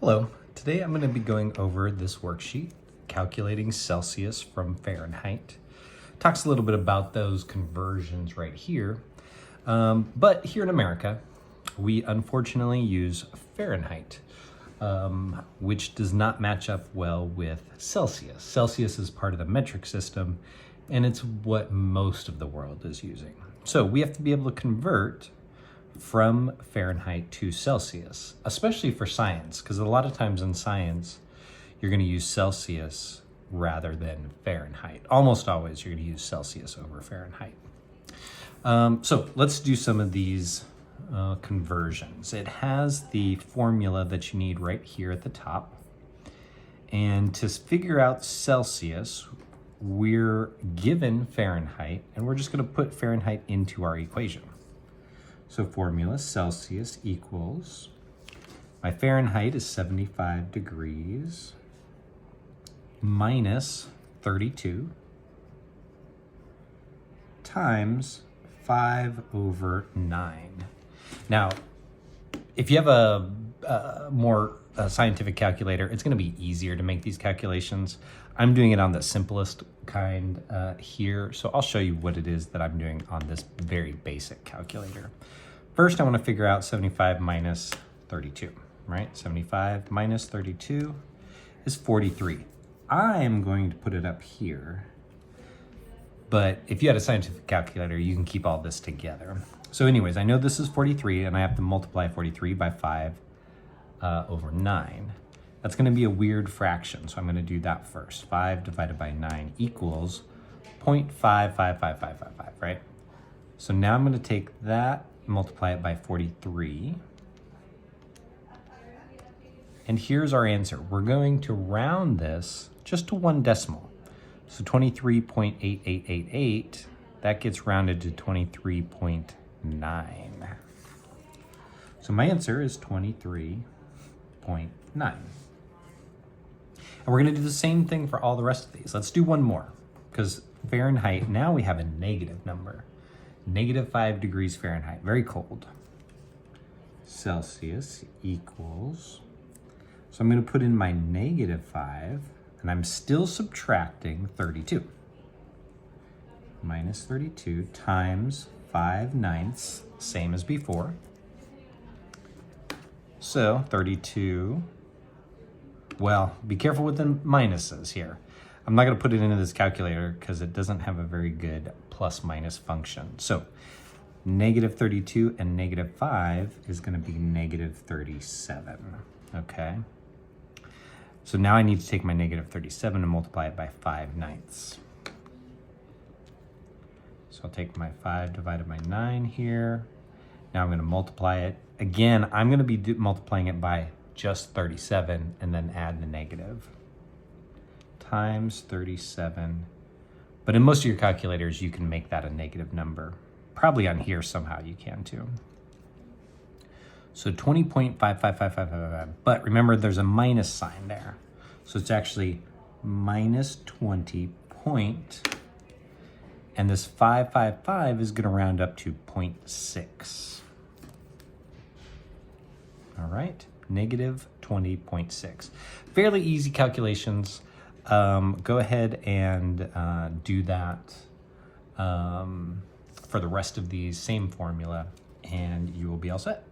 Hello, today I'm going to be going over this worksheet, calculating Celsius from Fahrenheit. Talks a little bit about those conversions right here, but here in America, we unfortunately use Fahrenheit, which does not match up well with Celsius. Celsius is part of the metric system, and it's what most of the world is using. So we have to be able to convert from Fahrenheit to Celsius, especially for science, because a lot of times in science, you're going to use Celsius rather than Fahrenheit. Almost always you're going to use Celsius over Fahrenheit. So let's do some of these conversions. It has the formula that you need right here at the top. And to figure out Celsius, we're given Fahrenheit, and we're just going to put Fahrenheit into our equation. So formula, Celsius equals, my Fahrenheit is 75 degrees minus 32 times 5/9. Now, if you have a more scientific calculator, it's going to be easier to make these calculations. I'm doing it on the simplest kind here, so I'll show you what it is that I'm doing on this very basic calculator. First, I want to figure out 75 minus 32, right? 75 minus 32 is 43. I'm going to put it up here, but if you had a scientific calculator, you can keep all this together. So anyways, I know this is 43, and I have to multiply 43 by 5/9. That's going to be a weird fraction, so I'm going to do that first. 5 divided by 9 equals 0.55555, right? So now I'm going to take that, multiply it by 43. And here's our answer. We're going to round this just to one decimal. So 23.8888, that gets rounded to 23.9. So my answer is 23.9. And we're going to do the same thing for all the rest of these. Let's do one more, because Fahrenheit, now we have a negative number. -5 degrees Fahrenheit, very cold. Celsius equals, so I'm going to put in my -5, and I'm still subtracting 32. Minus 32 times 5/9, same as before. So 32, well, be careful with the minuses here. I'm not going to put it into this calculator because it doesn't have a very good plus minus function. So -32 and -5 is going to be -37. Okay. So now I need to take my -37 and multiply it by 5/9. So I'll take my 5 divided by 9 here. Now I'm going to multiply it. Again, I'm going to be multiplying it by just 37 and then add the negative. Times 37. But in most of your calculators, you can make that a negative number. Probably on here somehow you can too. So 20.55555. But remember, there's a minus sign there. So it's actually minus 20 point. And this 555 is going to round up to 0.6. All right, -20.6. Fairly easy calculations. Go ahead and do that for the rest of these, same formula, and you will be all set.